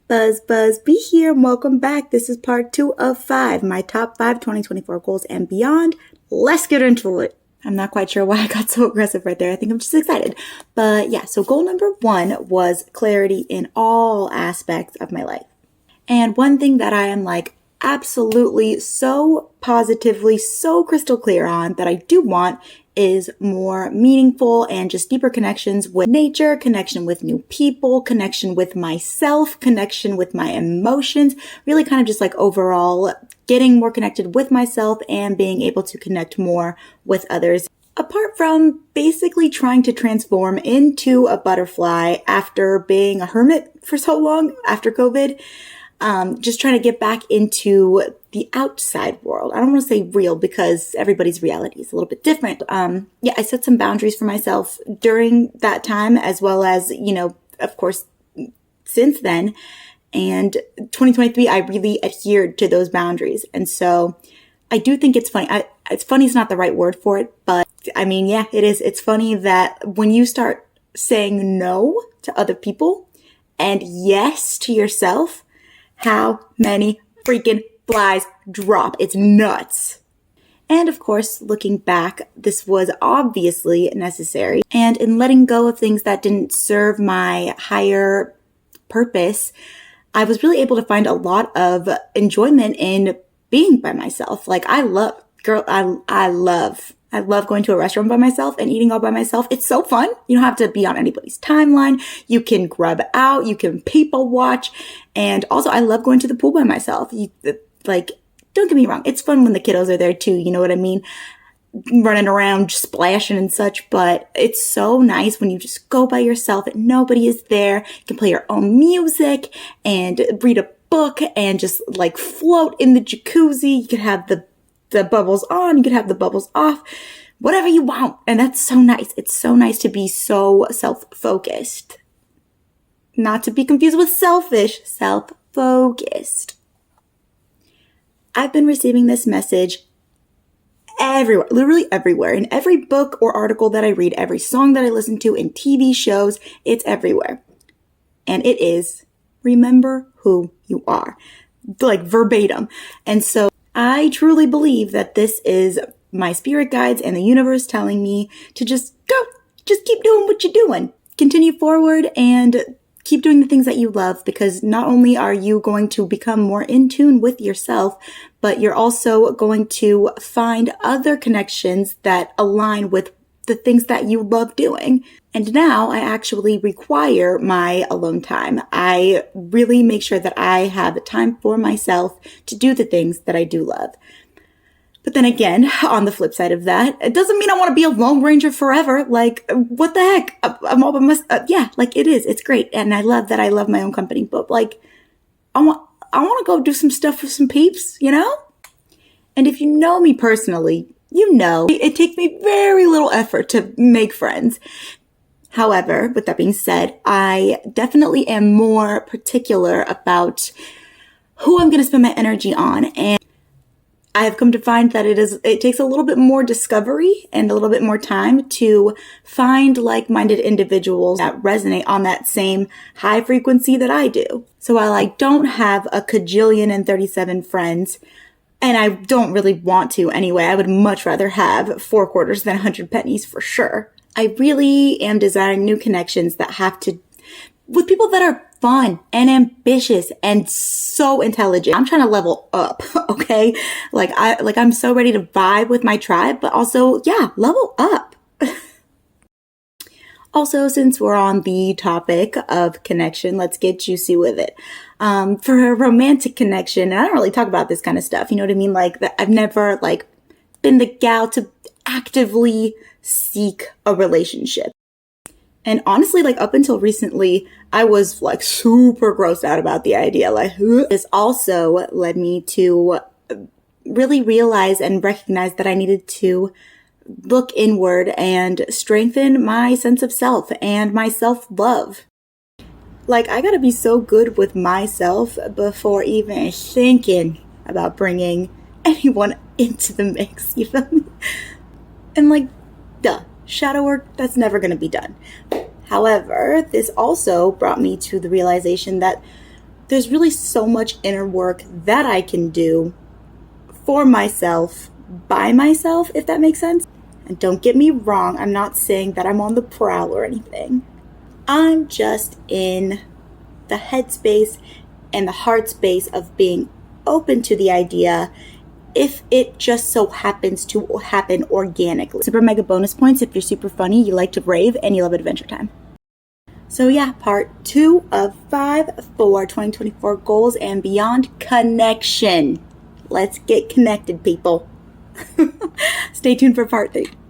Buzz, be here and welcome back. This is part 2 of 5, my top 5 2024 goals and beyond. Let's get into it. I'm not quite sure why I got so aggressive right there. I think I'm just excited. But yeah, so goal number 1 was clarity in all aspects of my life. And one thing that I am absolutely so positively, so crystal clear on that I do want is more meaningful and just deeper connections with nature, connection with new people, connection with myself, connection with my emotions, really kind of just overall getting more connected with myself and being able to connect more with others. Apart from basically trying to transform into a butterfly after being a hermit for so long after COVID, just trying to get back into the outside world. I don't want to say real because everybody's reality is a little bit different. I set some boundaries for myself during that time as well as, of course, since then. And 2023, I really adhered to those boundaries. And so I do think it's funny. It's funny is not the right word for it, but it is. It's funny that when you start saying no to other people and yes to yourself, how many freaking flies drop. It's nuts. And of course, looking back, this was obviously necessary. And in letting go of things that didn't serve my higher purpose, I was really able to find a lot of enjoyment in being by myself. I love going to a restaurant by myself and eating all by myself. It's so fun. You don't have to be on anybody's timeline. You can grub out, you can people watch. And also I love going to the pool by myself. Don't get me wrong. It's fun when the kiddos are there too. You know what I mean? Running around, splashing and such. But it's so nice when you just go by yourself and nobody is there. You can play your own music and read a book and just float in the jacuzzi. You could have the bubbles on, you could have the bubbles off, whatever you want. And that's so nice. It's so nice to be so self-focused. Not to be confused with selfish, self-focused. I've been receiving this message everywhere, literally everywhere. In every book or article that I read, every song that I listen to, in TV shows, it's everywhere. And it is, remember who you are. Verbatim. And so I truly believe that this is my spirit guides and the universe telling me to just keep doing what you're doing. Continue forward and keep doing the things that you love, because not only are you going to become more in tune with yourself, but you're also going to find other connections that align with the things that you love doing. And now I actually require my alone time. I really make sure that I have time for myself to do the things that I do love. But then again, on the flip side of that, it doesn't mean I want to be a lone ranger forever. What the heck? I'm all by myself. It is. It's great. And I love that I love my own company. But I want to go do some stuff with some peeps, And if you know me personally, you know it takes me very little effort to make friends. However, with that being said, I definitely am more particular about who I'm going to spend my energy on. And I have come to find that it takes a little bit more discovery and a little bit more time to find like-minded individuals that resonate on that same high frequency that I do. So while I don't have a cajillion and 37 friends, and I don't really want to anyway, I would much rather have 4 quarters than 100 pennies for sure. I really am desiring new connections that have to, with people that are fun and ambitious and so intelligent. I'm trying to level up, okay? I'm so ready to vibe with my tribe, but also, level up. Also, since we're on the topic of connection, let's get juicy with it. For a romantic connection, and I don't really talk about this kind of stuff, you know what I mean? I've never been the gal to actively seek a relationship. And honestly, up until recently, I was super grossed out about the idea. This also led me to really realize and recognize that I needed to look inward and strengthen my sense of self and my self-love. I gotta be so good with myself before even thinking about bringing anyone into the mix, you feel me? And duh, shadow work, that's never gonna be done. However, this also brought me to the realization that there's really so much inner work that I can do for myself, by myself, if that makes sense. And don't get me wrong, I'm not saying that I'm on the prowl or anything. I'm just in the headspace and the heart space of being open to the idea if it just so happens to happen organically. Super mega bonus points if you're super funny, you like to rave, and you love Adventure Time. So yeah, part 2 of 5 for 2024 goals and beyond: connection. Let's get connected, people. Stay tuned for part 3.